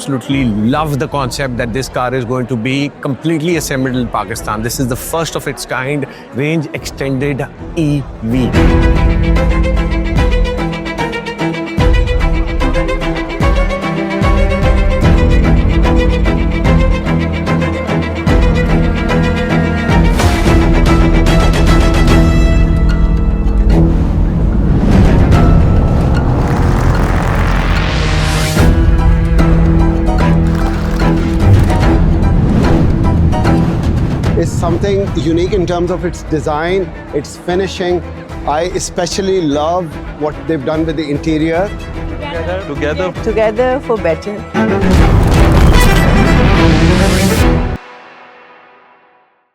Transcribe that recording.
absolutely love the concept that this car is going to be completely assembled in Pakistan. This is the first of its kind range extended EV. Is something unique in terms of its design, its finishing. I especially love what they've done with the interior. Together for better.